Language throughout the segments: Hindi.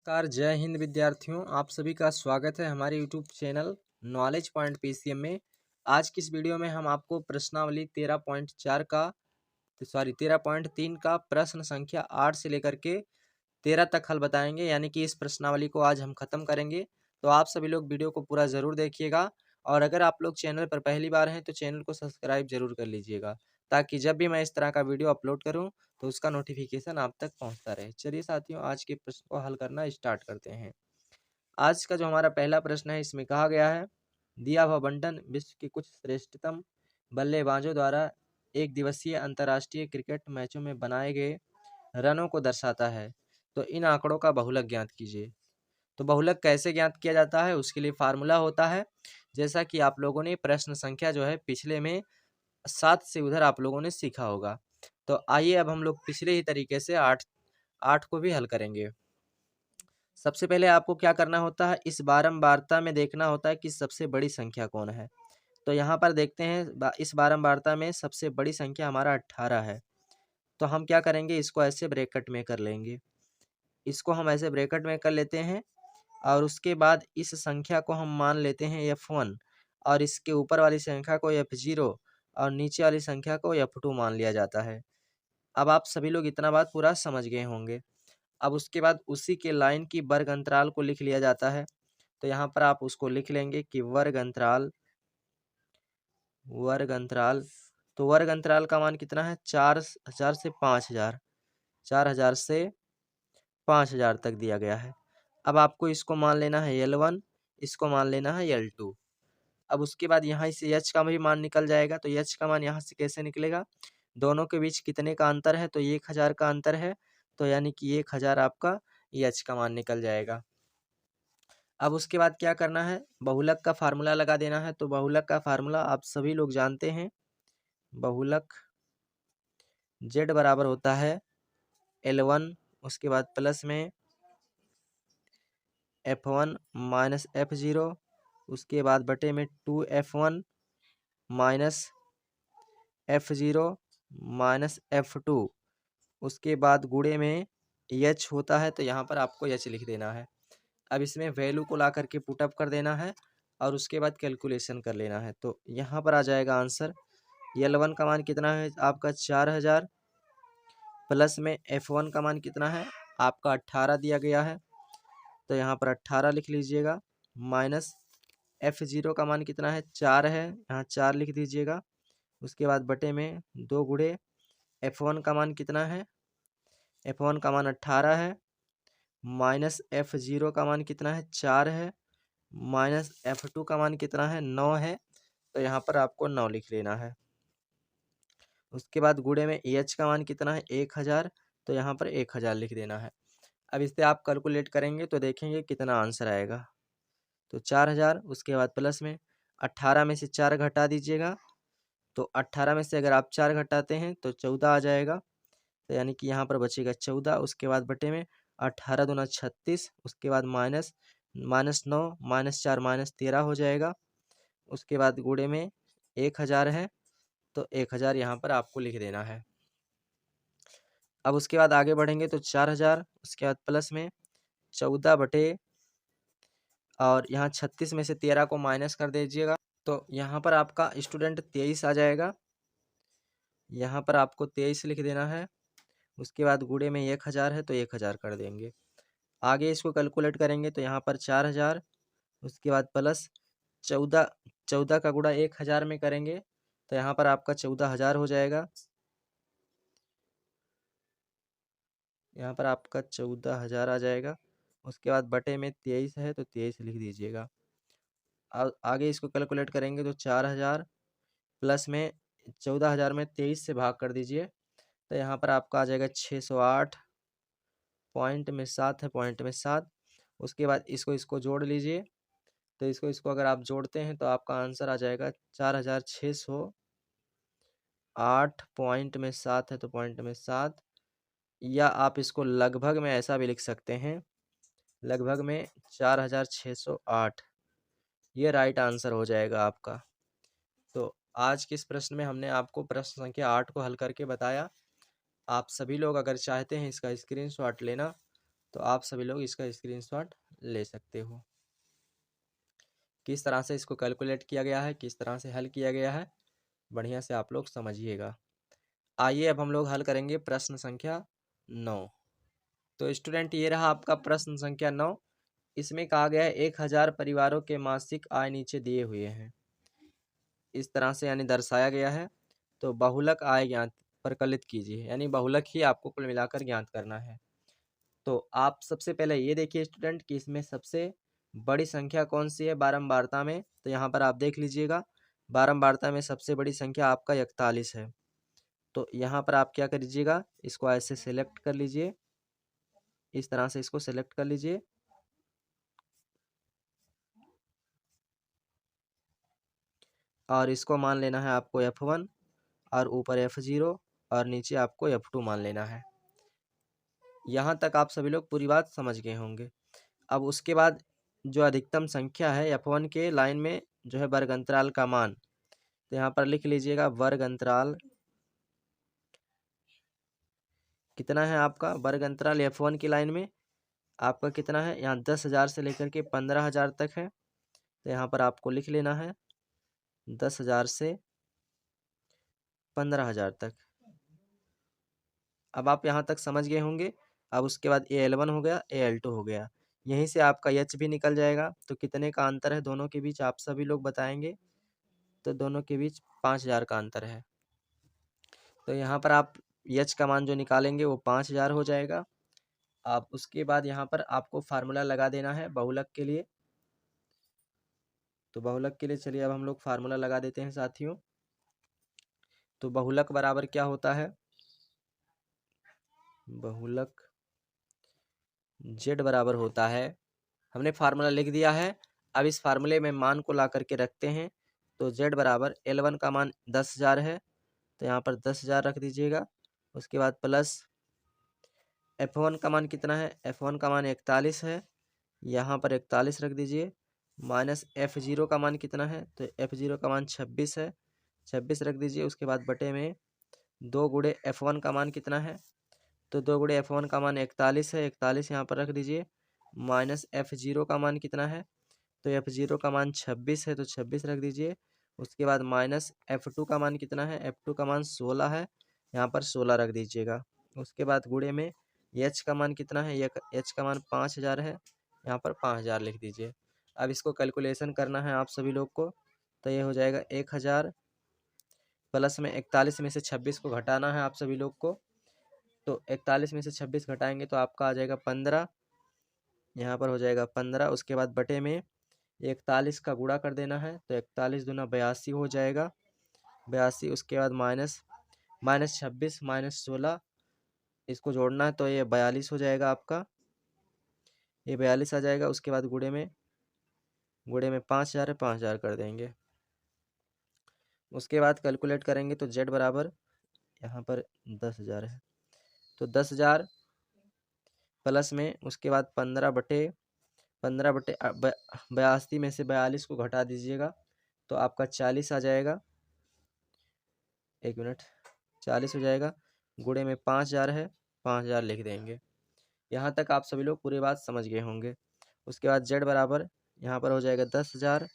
नमस्कार, जय हिंद विद्यार्थियों। आप सभी का स्वागत है हमारे YouTube channel knowledge point PCM में। आज की इस वीडियो में हम आपको प्रश्नावली 13.3 का प्रश्न संख्या 8 से लेकर के 13 तक हल बताएंगे, यानी कि इस प्रश्नावली को आज हम खत्म करेंगे। तो आप सभी लोग वीडियो को पूरा ज़रूर देखिएगा, और अगर आप लोग चैनल पर पहली बार हैं तो चैनल को सब्सक्राइब जरूर कर लीजिएगा, ताकि जब भी मैं इस तरह का वीडियो अपलोड करूं तो उसका नोटिफिकेशन आप तक पहुंचता रहे। चलिए साथियों, आज के प्रश्न को हल करना स्टार्ट करते हैं। आज का जो हमारा पहला प्रश्न है, इसमें कहा गया है, दिया हुआ बंटन विश्व के कुछ श्रेष्ठतम बल्लेबाजों द्वारा एक दिवसीय अंतर्राष्ट्रीय क्रिकेट मैचों में बनाए गए रनों को दर्शाता है। तो इन आंकड़ों का बहुलक ज्ञात कीजिए। तो बहुलक कैसे ज्ञात किया जाता है, उसके लिए फार्मूला होता है। जैसा कि आप लोगों ने प्रश्न संख्या जो है पिछले में 7 से उधर आप लोगों ने सीखा होगा। तो आइए अब हम लोग पिछले ही तरीके से आठ को भी हल करेंगे। सबसे पहले आपको क्या करना होता है, इस बारंबारता में देखना होता है कि सबसे बड़ी संख्या कौन है। तो यहाँ पर देखते हैं, इस बारंबारता में सबसे बड़ी संख्या हमारा 18 है। तो हम क्या करेंगे, इसको ऐसे ब्रैकेट में कर लेंगे। इसको हम ऐसे ब्रैकेट में कर लेते हैं, और उसके बाद इस संख्या को हम मान लेते हैं F1, और इसके ऊपर वाली संख्या को F0, और नीचे वाली संख्या को F2 मान लिया जाता है। अब आप सभी लोग इतना बात पूरा समझ गए होंगे। अब उसके बाद उसी के लाइन की वर्ग अंतराल को लिख लिया जाता है। तो यहाँ पर आप उसको लिख लेंगे कि वर्ग अंतराल। तो वर्ग अंतराल का मान कितना है, 4000 से 5000, 4000 से 5000 तक दिया गया है। अब आपको इसको मान लेना है L1, इसको मान लेना है L2। अब उसके बाद यहाँ से H का भी मान निकल जाएगा। तो H का मान यहाँ से कैसे निकलेगा, दोनों के बीच कितने का अंतर है, तो 1000 का अंतर है। तो यानी कि 1000 आपका H का मान निकल जाएगा। अब उसके बाद क्या करना है, बहुलक का फार्मूला लगा देना है। तो बहुलक का फार्मूला आप सभी लोग जानते हैं। बहुलक Z बराबर होता है L1, उसके बाद प्लस में F1 माइनस F0, उसके बाद बटे में 2F1 minus F0 minus F2, उसके बाद गुणे में H होता है। तो यहाँ पर आपको H लिख देना है। अब इसमें वैल्यू को ला करके पुटअप कर देना है, और उसके बाद कैलकुलेशन कर लेना है। तो यहाँ पर आ जाएगा आंसर। L1 का मान कितना है आपका 4000, प्लस में F1 का मान कितना है आपका 18 दिया गया है। तो यहाँ पर 18 लिख लीजिएगा, माइनस F0 का मान कितना है 4 है, यहाँ 4 लिख दीजिएगा। उसके बाद बटे में 2 गुणे F1 का मान कितना है, F1 का मान 18 है, माइनस F0 का मान कितना है 4 है, माइनस F2 का मान कितना है 9 है। तो यहाँ पर आपको 9 लिख लेना है। उसके बाद गुणे में H का मान कितना है 1000, तो यहाँ पर 1000 लिख देना है। अब इससे आप कैलकुलेट करेंगे तो देखेंगे कितना आंसर आएगा। तो 4000, उसके बाद प्लस में 18 में से 4 घटा दीजिएगा। तो 18 में से अगर आप 4 घटाते हैं तो 14 आ जाएगा। तो यानी कि यहाँ पर बचेगा 14। उसके बाद बटे में 18 दूना 36, उसके बाद माइनस माइनस 9 माइनस 4 माइनस 13 हो जाएगा। उसके बाद गुणे में 1000 है, तो 1000 यहाँ पर आपको लिख देना है। अब उसके बाद आगे बढ़ेंगे तो 4000, उसके बाद प्लस में 14 बटे, और यहाँ 36 में से 13 को माइनस कर दीजिएगा। तो यहाँ पर आपका स्टूडेंट 23 आ जाएगा। यहाँ पर आपको 23 लिख देना है। उसके बाद गुणे में 1000 है, तो 1000 कर देंगे। आगे इसको कैलकुलेट करेंगे तो यहाँ पर 4000, उसके बाद प्लस 14, 14 का गुणा 1000 में करेंगे तो यहाँ पर आपका 14000 हो जाएगा। यहाँ पर आपका 14000 आ जाएगा। उसके बाद बटे में 23 है, तो 23 लिख दीजिएगा। आगे इसको कैलकुलेट करेंगे तो 4000 प्लस में 14000 में 23 से भाग कर दीजिए। तो यहाँ पर आपका आ जाएगा 608, पॉइंट में 7 है, पॉइंट में 7। उसके बाद इसको जोड़ लीजिए। तो इसको अगर आप जोड़ते हैं तो आपका आंसर आ जाएगा 4608, पॉइंट में 7 है तो पॉइंट में 7। या आप इसको लगभग में ऐसा भी लिख सकते हैं, लगभग में 4608, ये राइट आंसर हो जाएगा आपका। तो आज के इस प्रश्न में हमने आपको प्रश्न संख्या 8 को हल करके बताया। आप सभी लोग अगर चाहते हैं इसका स्क्रीनशॉट लेना तो आप सभी लोग इसका स्क्रीनशॉट ले सकते हो। किस तरह से इसको कैलकुलेट किया गया है, किस तरह से हल किया गया है, बढ़िया से आप लोग समझिएगा। आइए अब हम लोग हल करेंगे प्रश्न संख्या 9। तो स्टूडेंट ये रहा आपका प्रश्न संख्या 9। इसमें कहा गया है 1000 परिवारों के मासिक आय नीचे दिए हुए हैं। इस तरह से यानी दर्शाया गया है। तो बहुलक आय ज्ञात प्रकलित कीजिए, यानी बहुलक ही आपको कुल मिलाकर ज्ञात करना है। तो आप सबसे पहले ये देखिए स्टूडेंट कि इसमें सबसे बड़ी संख्या कौन सी है बारंबारता में। तो यहाँ पर आप देख लीजिएगा, बारंबारता में सबसे बड़ी संख्या आपका 41 है। तो यहाँ पर आप क्या करिएगा, इसको ऐसे सेलेक्ट कर लीजिए, इस तरह से इसको सेलेक्ट कर लीजिए। और इसको मान लेना है आपको F1 और ऊपर F0 और नीचे आपको F2 मान लेना है। यहाँ तक आप सभी लोग पूरी बात समझ गए होंगे। अब उसके बाद जो अधिकतम संख्या है F1 के लाइन में जो है वर्ग अंतराल का मान, तो यहाँ पर लिख लीजिएगा वर्ग अंतराल कितना है आपका। वर्ग अंतराल F1 की लाइन में आपका कितना है, यहाँ 10,000 से लेकर के 15,000 तक है। तो यहाँ पर आपको लिख लेना है 10,000 से 15,000 तक। अब आप यहाँ तक समझ गए होंगे। अब उसके बाद AL1 हो गया, AL2 हो गया, यहीं से आपका H भी निकल जाएगा। तो कितने का अंतर है दोनों के बीच आप सभी लोग बताएंगे। तो दोनों के बीच 5,000 का अंतर है। तो यहाँ पर आप H का मान जो निकालेंगे वो 5,000 हो जाएगा। आप उसके बाद यहाँ पर आपको फार्मूला लगा देना है बहुलक के लिए। तो बहुलक के लिए चलिए अब हम लोग फार्मूला लगा देते हैं साथियों। तो बहुलक बराबर क्या होता है, बहुलक Z बराबर होता है, हमने फार्मूला लिख दिया है। अब इस फार्मूले में मान को ला करके रखते हैं। तो Z बराबर L1 का मान 10,000 है, तो यहाँ पर 10,000 रख दीजिएगा। उसके बाद प्लस F1 का मान कितना है, F1 का मान 41 है, यहाँ पर 41 रख दीजिए। माइनस F0 का मान कितना है, तो F0 का मान 26 है, 26 रख दीजिए। उसके बाद बटे में 2 गुणे F1 का मान कितना है, तो 2 गुणे F1 का मान 41 है, 41 यहाँ पर रख दीजिए। माइनस F0 का मान कितना है, तो F0 का मान 26 है, तो 26 रख दीजिए। उसके बाद माइनस F2 का मान कितना है, F2 का मान 16 है, यहाँ पर 16 रख दीजिएगा। उसके बाद गुणे में H का मान कितना है, H का मान 5,000 है, यहाँ पर 5,000 लिख दीजिए। अब इसको कैलकुलेशन करना है आप सभी लोग को। तो ये हो जाएगा 1,000 प्लस में 41 में से 26 को घटाना है आप सभी लोग को। तो 41 में से 26 घटाएंगे तो आपका आ जाएगा 15, यहाँ पर हो जाएगा 15। उसके बाद बटे में 41 का गुणा कर देना है, तो 41 दूना 82 हो जाएगा, 82। उसके बाद माइनस 26 माइनस 16 इसको जोड़ना है, तो ये 42 हो जाएगा आपका, ये 42 आ जाएगा। उसके बाद गुणे में 5,000 है, 5,000 कर देंगे। उसके बाद कैलकुलेट करेंगे तो Z बराबर यहाँ पर 10,000 है, तो 10,000 प्लस में उसके बाद 82 में से 42 को घटा दीजिएगा, तो आपका 40 आ जाएगा। एक मिनट, 40 हो जाएगा। गुणे में 5,000 है, 5,000 लिख देंगे। यहाँ तक आप सभी लोग पूरी बात समझ गए होंगे। उसके बाद Z बराबर यहाँ पर हो जाएगा 10,000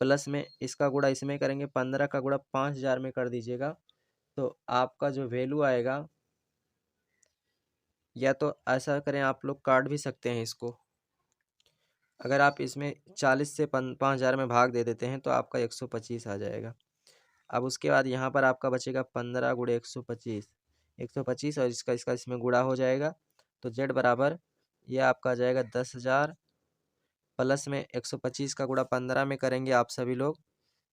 प्लस में इसका गुणा इसमें करेंगे, 15 का गुणा 5,000 में कर दीजिएगा। तो आपका जो वैल्यू आएगा, या तो ऐसा करें आप लोग काट भी सकते हैं इसको। अगर आप इसमें 40 से 5,000 में भाग दे देते हैं तो आपका 125 आ जाएगा। अब उसके बाद यहाँ पर आपका बचेगा 15 गुणे 125, 125 और इसका इसका इसमें गुणा हो जाएगा। तो Z बराबर ये आपका आ जाएगा 10,000 प्लस में 125 का गुणा 15 में करेंगे आप सभी लोग,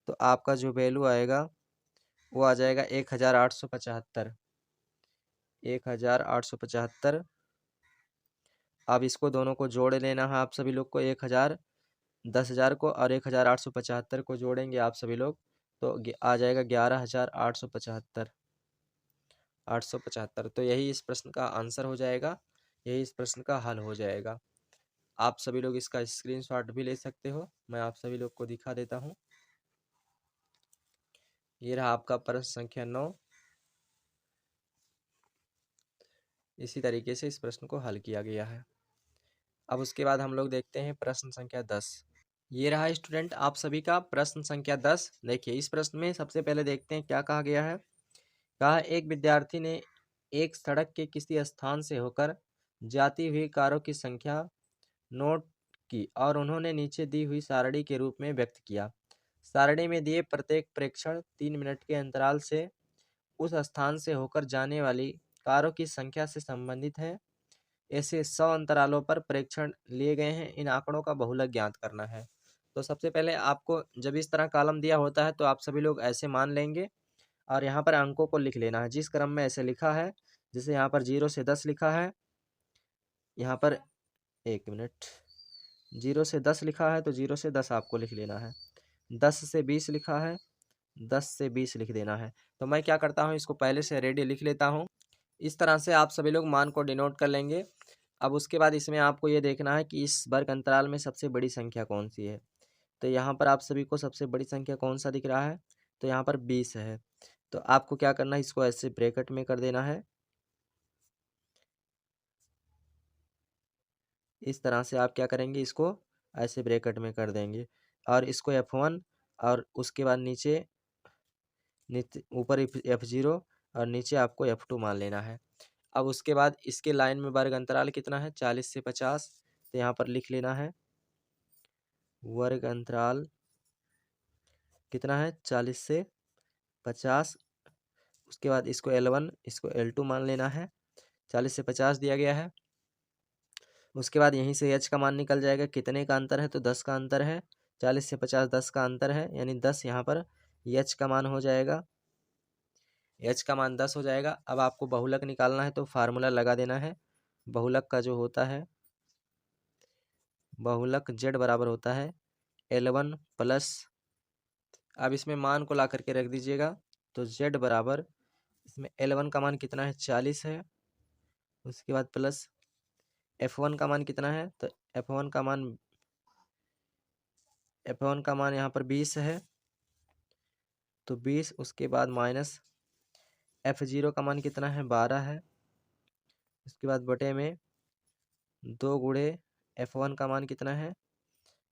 तो आपका जो वैल्यू आएगा वो आ जाएगा 1,875, 1,875। अब इसको दोनों को जोड़ लेना है आप सभी लोग को, 10,000 को और 1,875 को जोड़ेंगे आप सभी लोग, तो आ जाएगा 11,875, 875। तो यही इस प्रश्न का आंसर हो जाएगा, यही इस प्रश्न का हल हो जाएगा। आप सभी लोग इसका स्क्रीनशॉट भी ले सकते हो, मैं आप सभी लोग को दिखा देता हूँ। ये रहा आपका प्रश्न संख्या 9। इसी तरीके से इस प्रश्न को हल किया गया है। अब उसके बाद हम लोग देखते हैं प्रश्न संख्या 10। ये रहा स्टूडेंट आप सभी का प्रश्न संख्या 10। देखिए इस प्रश्न में सबसे पहले देखते हैं क्या कहा गया है। कहा एक विद्यार्थी ने एक सड़क के किसी स्थान से होकर जाती हुई कारों की संख्या नोट की और उन्होंने नीचे दी हुई सारणी के रूप में व्यक्त किया। सारणी में दिए प्रत्येक प्रेक्षण 3 मिनट के अंतराल से उस स्थान से होकर जाने वाली कारों की संख्या से संबंधित है। ऐसे 100 अंतरालों पर प्रेक्षण लिए गए हैं। इन आंकड़ों का बहुलक ज्ञात करना है। तो सबसे पहले आपको जब इस तरह कॉलम दिया होता है तो आप सभी लोग ऐसे मान लेंगे और यहाँ पर अंकों को लिख लेना है जिस क्रम में ऐसे लिखा है। जैसे यहाँ पर 0 से 10 लिखा है, यहाँ पर 1 मिनट 0 से 10 लिखा है तो 0 से 10 आपको लिख लेना है। 10 से 20 लिखा है, 10 से 20 लिख देना है। तो मैं क्या करता हूँ इसको पहले से रेडी लिख लेता हूँ। इस तरह से आप सभी लोग मान को डिनोट कर लेंगे। अब उसके बाद इसमें आपको ये देखना है कि इस वर्ग अंतराल में सबसे बड़ी संख्या कौन सी है। तो यहाँ पर आप सभी को सबसे बड़ी संख्या कौन सा दिख रहा है, तो यहाँ पर 20 है। तो आपको क्या करना है, इसको ऐसे ब्रैकेट में कर देना है। इस तरह से आप क्या करेंगे, इसको ऐसे ब्रैकेट में कर देंगे और इसको F1 और उसके बाद नीचे ऊपर F0 और नीचे आपको F2 मान लेना है। अब उसके बाद इसके लाइन में वर्ग अंतराल कितना है, 40 से 50। तो यहाँ पर लिख लेना है वर्ग अंतराल कितना है, 40 से 50। उसके बाद इसको L1 इसको L2 मान लेना है। 40 से 50 दिया गया है। उसके बाद यहीं से h का मान निकल जाएगा। कितने का अंतर है, तो 10 का अंतर है। 40 से 50 10 का अंतर है, यानी 10 यहाँ पर h का मान हो जाएगा। h का मान 10 हो जाएगा। अब आपको बहुलक निकालना है तो फार्मूला लगा देना है। बहुलक का जो होता है, बहुलक z बराबर होता है L1 प्लस, अब इसमें मान को ला करके रख दीजिएगा। तो z बराबर इसमें L1 का मान कितना है, 40 है। उसके बाद प्लस F1 का मान कितना है, तो F1 का मान यहाँ पर 20 है तो 20। उसके बाद माइनस F0 का मान कितना है, 12 है। उसके बाद बटे में 2 गुणे F1 का मान कितना है,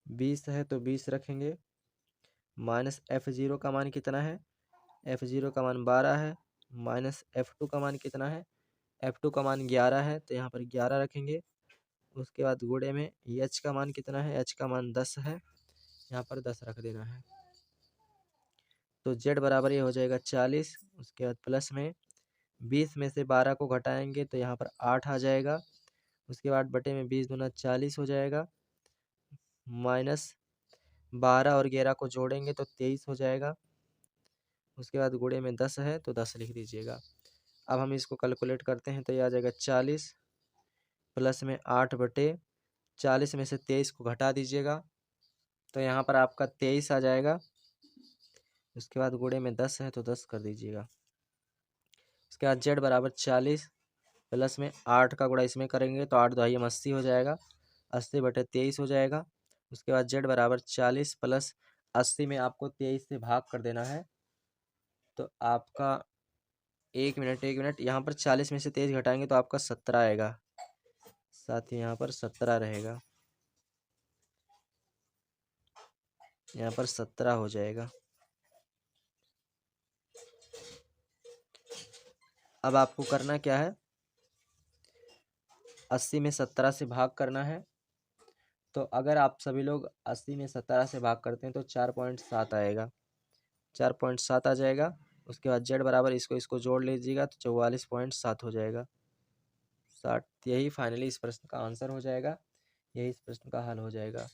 20 है तो 20 रखेंगे। माइनस F0 का मान कितना है, F0 का मान 12 है। माइनस F2 का मान कितना है, F2 का मान 11 है तो यहाँ पर 11 रखेंगे। उसके बाद गुणे में h का मान कितना है, h का मान 10 है, यहाँ पर 10 रख देना है। तो z बराबर ये हो जाएगा 40। उसके बाद प्लस में 20 में से 12 को घटाएंगे तो यहाँ पर 8 आ जाएगा। उसके बाद बटे में 20 दूना 40 हो जाएगा। माइनस 12 और 11 को जोड़ेंगे तो 23 हो जाएगा। उसके बाद गुणे में 10 है तो 10 लिख दीजिएगा। अब हम इसको कैलकुलेट करते हैं तो ये आ जाएगा 40 प्लस में 8 बटे 40 में से 23 को घटा दीजिएगा तो यहाँ पर आपका 23 आ जाएगा। उसके बाद गुणे में 10 है तो 10 कर दीजिएगा। उसके बाद z बराबर 40 प्लस में 8 का गुणा इसमें करेंगे तो 8 2 80 हो जाएगा। 80 बटे 23 हो जाएगा। उसके बाद z बराबर 40 प्लस 80 में आपको 23 से भाग कर देना है तो आपका 1 मिनट यहाँ पर 40 में से 23 घटाएंगे तो आपका 17 आएगा। साथ ही यहाँ पर 17 रहेगा, यहाँ पर 17 हो जाएगा। अब आपको करना क्या है, 80 में 17 से भाग करना है। तो अगर आप सभी लोग 80 में 17 से भाग करते हैं तो 4.7 आएगा, 4.7 आ जाएगा। उसके बाद z बराबर इसको इसको जोड़ लीजिएगा तो 44.7 हो जाएगा, 60। यही फाइनली इस प्रश्न का आंसर हो जाएगा, यही इस प्रश्न का हल हो जाएगा।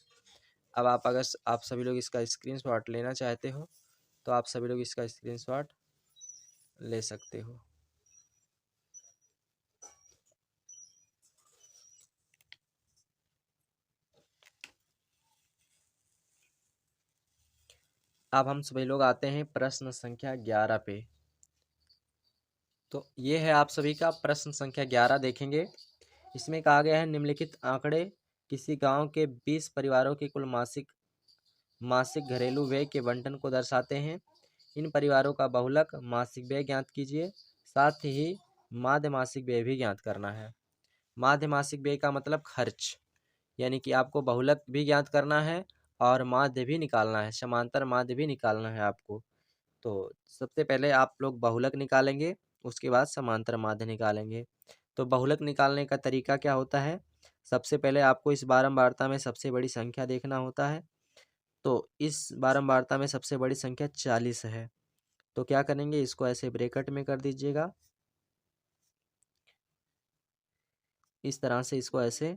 अब अगर आप सभी लोग इसका स्क्रीनशॉट लेना चाहते हो तो आप सभी लोग इसका स्क्रीनशॉट ले सकते हो। अब हम सभी लोग आते हैं प्रश्न संख्या 11 पे। तो ये है आप सभी का प्रश्न संख्या 11 देखेंगे। इसमें कहा गया है निम्नलिखित आंकड़े किसी गांव के 20 परिवारों के कुल मासिक घरेलू व्यय के बंटन को दर्शाते हैं। इन परिवारों का बहुलक मासिक व्यय ज्ञात कीजिए, साथ ही माध्य मासिक व्यय भी ज्ञात करना है। माध्य मासिक व्यय का मतलब खर्च, यानी कि आपको बहुलक भी ज्ञात करना है और माध्य भी निकालना है, समांतर माध्य भी निकालना है आपको। तो सबसे पहले आप लोग बहुलक निकालेंगे, उसके बाद समांतर माध्य निकालेंगे। तो बहुलक निकालने का तरीका क्या होता है? सबसे पहले आपको इस बारंबारता में सबसे बड़ी संख्या देखना होता है। तो इस बारंबारता में सबसे बड़ी संख्या 40 है। तो क्या करेंगे, इसको ऐसे ब्रैकेट में कर दीजिएगा, इस तरह से इसको ऐसे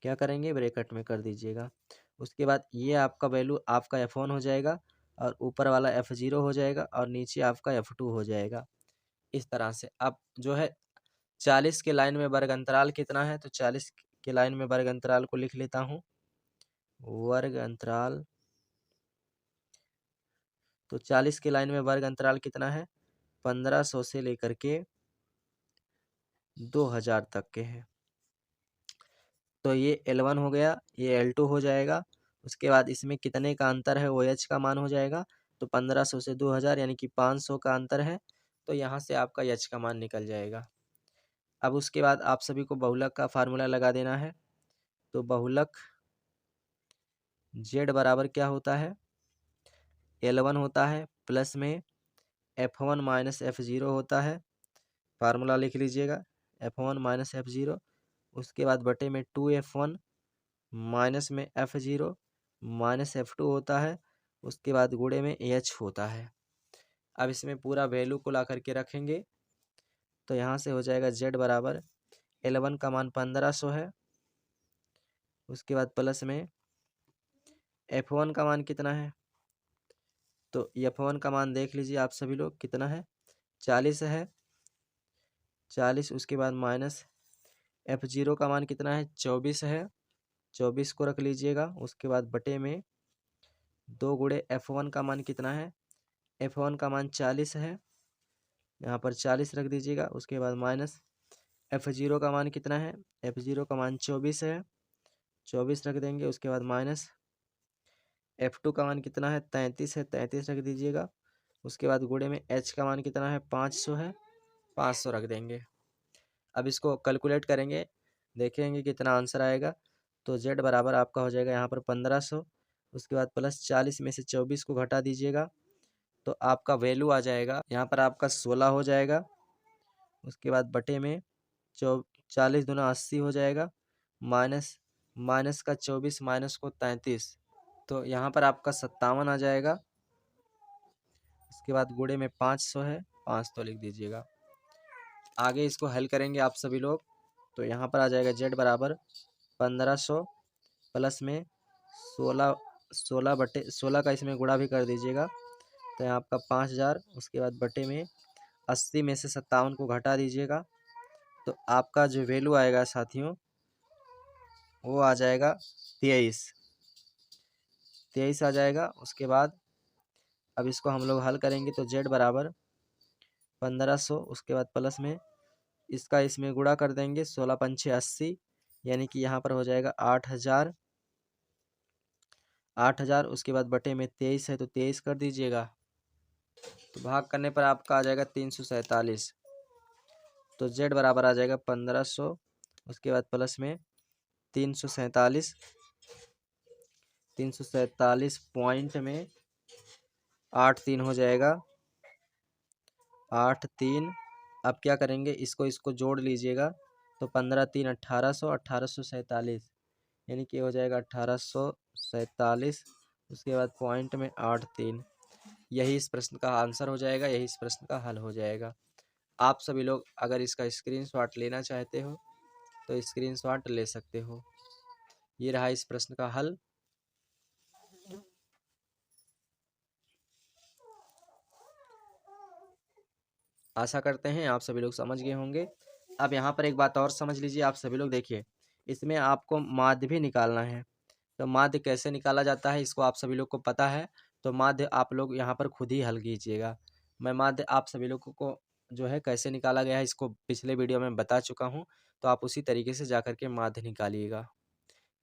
क्या करेंगे, ब्रैकेट में कर दीजिएगा। उसके बाद ये आपका वैल्यू आपका F1 हो जाएगा और ऊपर वाला F0 हो जाएगा और नीचे आपका F2 हो जाएगा। इस तरह से अब जो है 40 के लाइन में वर्ग अंतराल कितना है, तो 40 के लाइन में वर्ग अंतराल को लिख लेता हूँ। वर्ग अंतराल, तो 40 के लाइन में वर्ग अंतराल कितना है, 1500 से लेकर के 2000 तक के हैं। तो ये L1 हो गया, ये L2 हो जाएगा। उसके बाद इसमें कितने का अंतर है, OH का मान हो जाएगा। तो 1500 से 2000 यानी कि 500 का अंतर है। तो यहाँ से आपका H का मान निकल जाएगा। अब उसके बाद आप सभी को बहुलक का फार्मूला लगा देना है। तो बहुलक Z बराबर क्या होता है, L1 होता है प्लस में F1 माइनस F0 होता है। फार्मूला लिख लीजिएगा, F1 माइनस F0। उसके बाद बटे में 2F1 माइनस में F0 माइनस F2 होता है। उसके बाद गुणे में H होता है। अब इसमें पूरा वैल्यू को ला करके रखेंगे। तो यहाँ से हो जाएगा Z बराबर L1 का मान 1500 है। उसके बाद प्लस में F1 का मान कितना है, तो F1 का मान देख लीजिए आप सभी लोग कितना है, 40 है, 40। उसके बाद माइनस F0 का मान कितना है, 24 है, 24 को रख लीजिएगा। उसके बाद बटे में 2 गुणे F1 का मान कितना है, F1 का मान 40 है, यहाँ पर 40 रख दीजिएगा। उसके बाद माइनस F0 का मान कितना है, F0 का मान 24 है, 24 रख देंगे। उसके बाद माइनस F2 का मान कितना है, 33 है, 33 रख दीजिएगा। उसके बाद गुणे में H का मान कितना है, 500 है, 500 रख देंगे। अब इसको कैलकुलेट करेंगे, देखेंगे कितना आंसर आएगा। तो Z बराबर आपका हो जाएगा यहाँ पर 1500। उसके बाद प्लस 40 में से 24 को घटा दीजिएगा, तो आपका वैल्यू आ जाएगा यहाँ पर आपका 16 हो जाएगा। उसके बाद बटे में 40 दूना 80 हो जाएगा, माइनस माइनस का 24 माइनस को 33, तो यहाँ पर आपका 57 आ जाएगा। उसके बाद गुणे में 500 है, 500 लिख दीजिएगा। आगे इसको हल करेंगे आप सभी लोग। तो यहाँ पर आ जाएगा Z बराबर 1500 प्लस में 16 का इसमें गुणा भी कर दीजिएगा, तो यहाँ आपका 5000। उसके बाद बटे में 80 में से 57 को घटा दीजिएगा, तो आपका जो वैल्यू आएगा साथियों वो आ जाएगा 23 आ जाएगा। उसके बाद अब इसको हम लोग हल करेंगे। तो Z बराबर 1500, उसके बाद प्लस में इसका इसमें गुणा कर देंगे, 16 पंचे 80, यानी कि यहाँ पर हो जाएगा 8000। उसके बाद बटे में 23 है, तो 23 कर दीजिएगा, तो भाग करने पर आपका आ जाएगा 347। तो Z बराबर आ जाएगा 1500, उसके बाद प्लस में 347, 347 पॉइंट में 83 हो जाएगा, 83। अब क्या करेंगे, इसको जोड़ लीजिएगा, तो 15 3 1800, 1847, यानी कि हो जाएगा 1847। उसके बाद पॉइंट में 83, यही इस प्रश्न का आंसर हो जाएगा, यही इस प्रश्न का हल हो जाएगा। आप सभी लोग अगर इसका स्क्रीनशॉट लेना चाहते हो तो स्क्रीनशॉट ले सकते हो। ये रहा इस प्रश्न का हल। आशा करते हैं आप सभी लोग समझ गए होंगे। अब यहाँ पर एक बात और समझ लीजिए आप सभी लोग, देखिए इसमें आपको माध्य भी निकालना है। तो माध्य कैसे निकाला जाता है इसको आप सभी लोग को पता है, तो माध्य आप लोग यहाँ पर खुद ही हल कीजिएगा। मैं माध्य आप सभी लोगों को जो है कैसे निकाला गया है इसको पिछले वीडियो में बता चुका हूँ, तो आप उसी तरीके से जाकर के माध्य निकालिएगा।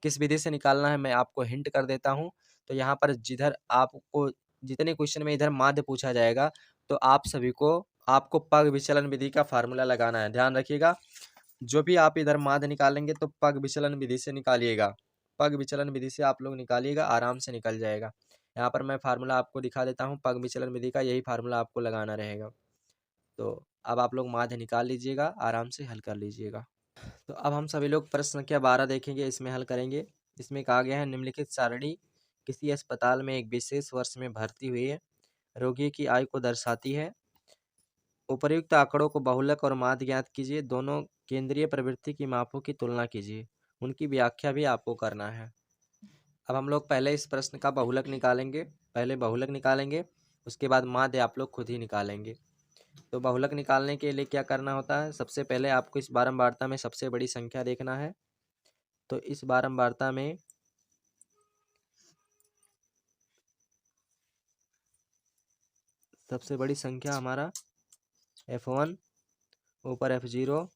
किस विधि से निकालना है मैं आपको हिंट कर देता हूँ। तो यहाँ पर जिधर आपको जितने क्वेश्चन में इधर माध्य पूछा जाएगा, तो आप सभी को आपको पग विचलन विधि का फार्मूला लगाना है, ध्यान रखिएगा। जो भी आप इधर माध्य निकालेंगे तो पग विचलन विधि से निकालिएगा। पग विचलन विधि से आप लोग निकालिएगा, आराम से निकल जाएगा। यहाँ पर मैं फार्मूला आपको दिखा देता हूँ पग विचलन विधि का, यही फार्मूला आपको लगाना रहेगा। तो अब आप लोग माध्य निकाल लीजिएगा, आराम से हल कर लीजिएगा। तो अब हम सभी लोग प्रश्न संख्या 12 देखेंगे, इसमें हल करेंगे। इसमें कहा गया है निम्नलिखित सारणी किसी अस्पताल में एक विशेष वर्ष में भर्ती हुए रोगी की आयु को दर्शाती है। उपर्युक्त आंकड़ों को बहुलक और माध्य ज्ञात कीजिए। दोनों केंद्रीय प्रवृत्ति की मापों की तुलना कीजिए, उनकी व्याख्या भी आपको करना है। अब हम लोग पहले इस प्रश्न का बहुलक निकालेंगे, पहले बहुलक निकालेंगे, उसके बाद माध्य आप लोग खुद ही निकालेंगे। तो बहुलक निकालने के लिए क्या करना होता है, सबसे पहले आपको इस बारंबारता में सबसे बड़ी संख्या देखना है। तो इस बारंबारता में सबसे बड़ी संख्या हमारा F1, ऊपर F0,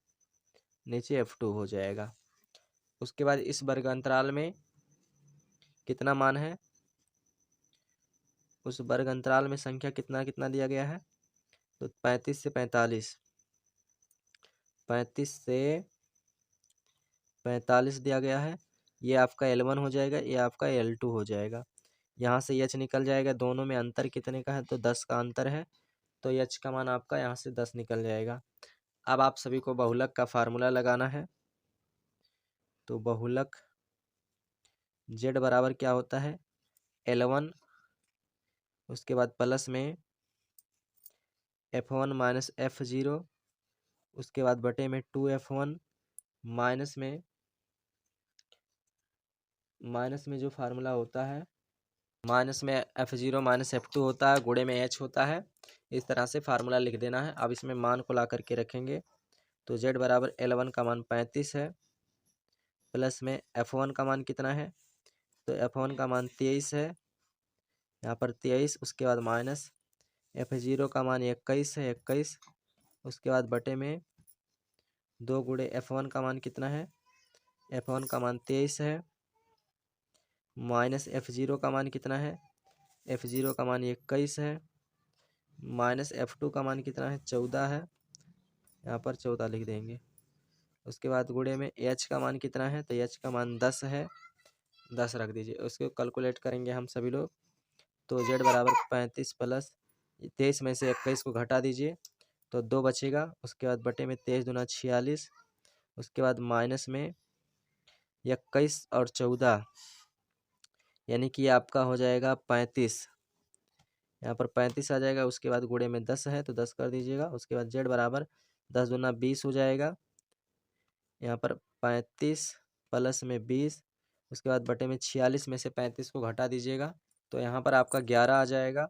नीचे F2 हो जाएगा। उसके बाद इस वर्ग अंतराल में कितना मान है, उस वर्ग अंतराल में संख्या कितना कितना दिया गया है, तो 35 से 45, 35 से 45 दिया गया है। ये आपका L1 हो जाएगा, ये आपका L2 हो जाएगा। यहाँ से H निकल जाएगा, दोनों में अंतर कितने का है, तो 10 का अंतर है। तो H का मान आपका यहाँ से 10 निकल जाएगा। अब आप सभी को बहुलक का फार्मूला लगाना है। तो बहुलक Z बराबर क्या होता है, L1, उसके बाद प्लस में F1 माइनस F0, उसके बाद बटे में 2F1 माइनस में जो फार्मूला होता है, माइनस में F0 माइनस F2 होता है, गुणे में H होता है। इस तरह से फार्मूला लिख देना है। अब इसमें मान को ला करके रखेंगे। तो Z बराबर L1 का मान 35 है, प्लस में F1 का मान कितना है, तो F1 का मान 23 है, यहाँ पर 23, उसके बाद माइनस F0 का मान 21 है, 21, उसके बाद बटे में 2 गुणे F1 का मान कितना है, F1 का मान 23 है, माइनस F0 का मान कितना है, F0 का मान 21 है, माइनस F2 का मान कितना है, 14 है, यहाँ पर 14 लिख देंगे। उसके बाद गुणे में H का मान कितना है, तो H का मान 10 है, 10 रख दीजिए। उसको कैलकुलेट करेंगे हम सभी लोग। तो Z बराबर 35 प्लस 23 में से 21 को घटा दीजिए, तो 2 बचेगा। उसके बाद बटे में 23 दूना 46, उसके बाद माइनस में 21 और 14, यानी कि आपका हो जाएगा 35, यहाँ पर 35 आ जाएगा। उसके बाद गुणे में 10 है, तो 10 कर दीजिएगा। उसके बाद Z बराबर 10 दूना 20 हो जाएगा, यहाँ पर 35 प्लस में 20, उसके बाद बटे में 46 में से 35 को घटा दीजिएगा, तो यहाँ पर आपका 11 आ जाएगा।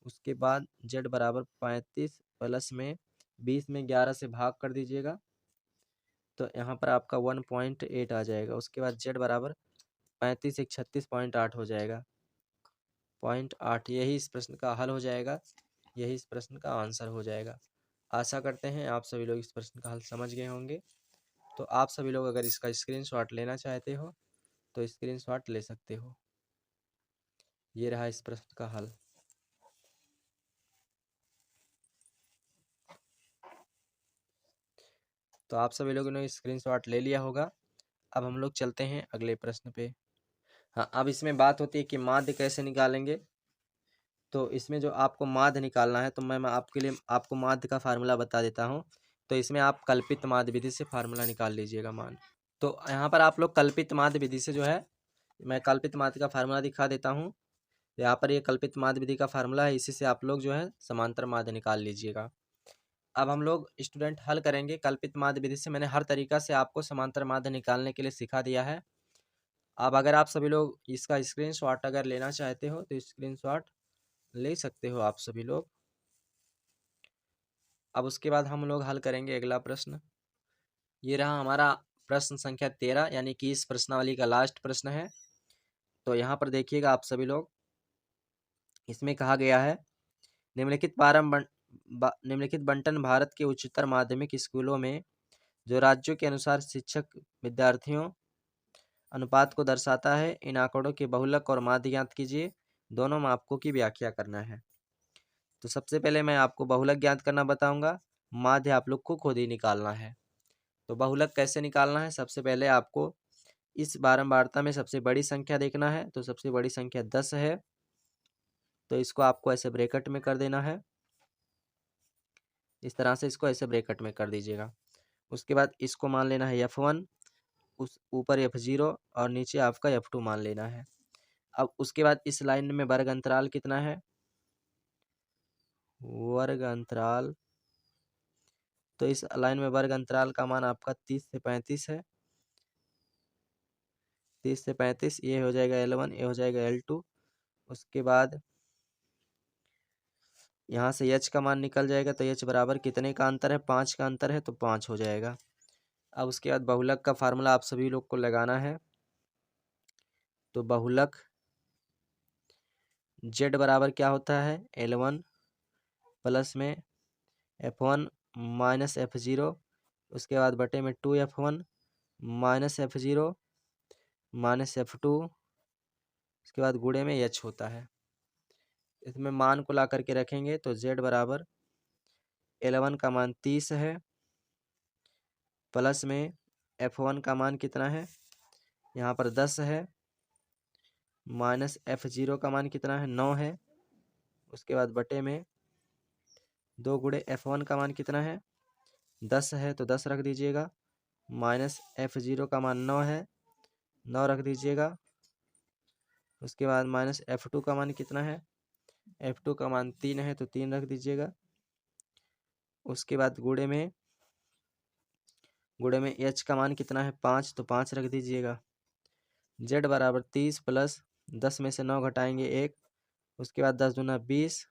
उसके बाद Z बराबर 35 प्लस में 20 में 11 से भाग कर दीजिएगा, तो यहाँ पर आपका 1.8 आ जाएगा। उसके बाद Z बराबर 35 एक 36.8 हो जाएगा, 0.8। यही इस प्रश्न का हल हो जाएगा, यही इस प्रश्न का आंसर हो जाएगा। आशा करते हैं आप सभी लोग इस प्रश्न का हल समझ गए होंगे। तो आप सभी लोग अगर इसका स्क्रीनशॉट लेना चाहते हो तो स्क्रीनशॉट ले सकते हो। ये रहा इस प्रश्न का हल। तो आप सभी लोगों ने स्क्रीनशॉट ले लिया होगा। अब हम लोग चलते हैं अगले प्रश्न पे। हाँ, अब इसमें बात होती है कि माध्य कैसे निकालेंगे। तो इसमें जो आपको माध्य निकालना है, तो मैं आपके लिए आपको माध्य का फार्मूला बता देता हूँ। तो इसमें आप कल्पित माध्य विधि से फार्मूला निकाल लीजिएगा मान। तो यहाँ पर आप लोग कल्पित माध्य विधि से जो है, मैं कल्पित माध्य का फार्मूला दिखा देता हूँ। यहाँ पर ये कल्पित माध्य विधि का फार्मूला है, इसी से आप लोग जो है समांतर माध्य निकाल लीजिएगा। अब हम लोग स्टूडेंट हल करेंगे कल्पित माध्य विधि से। मैंने हर तरीका से आपको समांतर माध्य निकालने के लिए सिखा दिया है। अब अगर आप सभी लोग इसका स्क्रीनशॉट अगर लेना चाहते हो तो स्क्रीनशॉट ले सकते हो आप सभी लोग। अब उसके बाद हम लोग हल करेंगे अगला प्रश्न। ये रहा हमारा प्रश्न संख्या 13, यानी कि इस प्रश्नावली का लास्ट प्रश्न है। तो यहाँ पर देखिएगा आप सभी लोग, इसमें कहा गया है निम्नलिखित बंटन भारत के उच्चतर माध्यमिक स्कूलों में जो राज्यों के अनुसार शिक्षक विद्यार्थियों अनुपात को दर्शाता है। इन आंकड़ों के बहुलक और माध्य ज्ञात कीजिए, दोनों मापकों की व्याख्या करना है। तो सबसे पहले मैं आपको बहुलक ज्ञात करना बताऊंगा, माध्य आप लोग को खुद ही निकालना है। तो बहुलक कैसे निकालना है, सबसे पहले आपको इस बारंबारता में सबसे बड़ी संख्या देखना है। तो सबसे बड़ी संख्या 10 है, तो इसको आपको ऐसे ब्रैकेट में कर देना है। इस तरह से इसको ऐसे ब्रैकेट में कर दीजिएगा। उसके बाद इसको मान लेना है F1, उस ऊपर F0 और नीचे आपका F2 मान लेना है। अब उसके बाद इस लाइन में वर्ग अंतराल कितना है, वर्ग अंतराल, तो इस लाइन में वर्ग अंतराल का मान आपका 30 से 35 है। 30 से 35 ये हो जाएगा L1, ये हो जाएगा L2। उसके बाद यहाँ से h का मान निकल जाएगा, तो h बराबर कितने का अंतर है, 5 का अंतर है, तो 5 हो जाएगा। अब उसके बाद बहुलक का फार्मूला आप सभी लोग को लगाना है। तो बहुलक z बराबर क्या होता है, L1 प्लस में F1 माइनस F0, उसके बाद बटे में 2F1 minus F0 minus F2, उसके बाद गुणे में h होता है। इसमें मान को ला करके रखेंगे तो z बराबर L1 का मान 30 है, प्लस में F1 का मान कितना है, यहाँ पर 10 है, माइनस F0 का मान कितना है, 9 है। उसके बाद बटे में 2 गुणे F1 का मान कितना है, 10 है, तो 10 रख दीजिएगा, माइनस F0 का मान 9 है, 9 रख दीजिएगा। उसके बाद माइनस F2 का मान कितना है, F2 का मान 3 है, तो 3 रख दीजिएगा। उसके बाद गुणे में h का मान कितना है, 5, तो 5 रख दीजिएगा। z बराबर 30 प्लस 10 में से 9 घटाएंगे 1, उसके बाद 10 दूना 20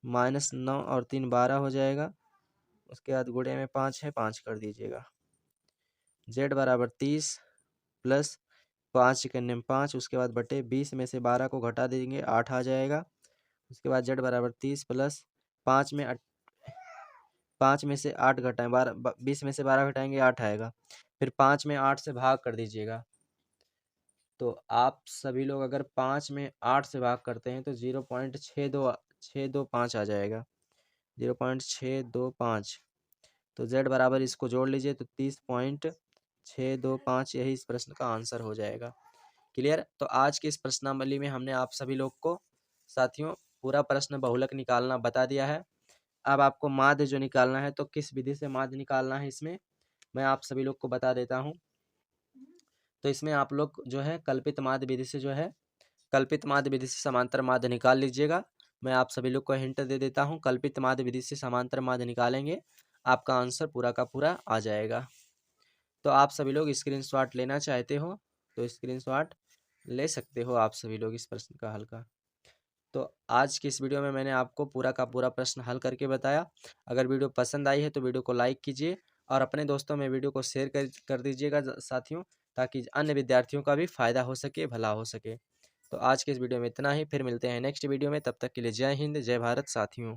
माइनस 9 और 3 12 हो जाएगा। उसके बाद गुणे में 5 है, 5 कर दीजिएगा। z बराबर 30 प्लस 5 करने में 5, उसके बाद बटे 20 में से 12 को घटा देंगे, 8 आ जाएगा। उसके बाद z बराबर 30 प्लस 5 में से 8 घटाएं, 20 में से 12 घटाएंगे, 8 आएगा। फिर 5 में 8 से भाग कर दीजिएगा। तो आप सभी लोग अगर 5 में 8 से भाग करते हैं तो 0.625 आ जाएगा, 0.625। तो z बराबर इसको जोड़ लीजिए तो 30.625 यही इस प्रश्न का आंसर हो जाएगा। क्लियर। तो आज की इस प्रश्नावली में हमने आप सभी लोग को साथियों पूरा प्रश्न बहुलक निकालना बता दिया है। अब आपको माध्य जो निकालना है, तो किस विधि से माध्य निकालना है इसमें मैं आप सभी लोग को बता देता हूँ। तो इसमें आप लोग जो है कल्पित माध्य विधि से समांतर माध्य निकाल लीजिएगा। मैं आप सभी लोग को हिंट दे देता हूँ, कल्पित माध्य विधि से समांतर माध्य निकालेंगे, आपका आंसर पूरा का पूरा आ जाएगा। तो आप सभी लोग स्क्रीनशॉट लेना चाहते हो तो स्क्रीनशॉट ले सकते हो आप सभी लोग इस प्रश्न का हल का। तो आज की इस वीडियो में मैंने आपको पूरा का पूरा प्रश्न हल करके बताया। अगर वीडियो पसंद आई है तो वीडियो को लाइक कीजिए और अपने दोस्तों में वीडियो को शेयर कर दीजिएगा साथियों, ताकि अन्य विद्यार्थियों का भी फायदा हो सके, भला हो सके। तो आज के इस वीडियो में इतना ही, फिर मिलते हैं नेक्स्ट वीडियो में। तब तक के लिए जय हिंद, जय भारत साथियों।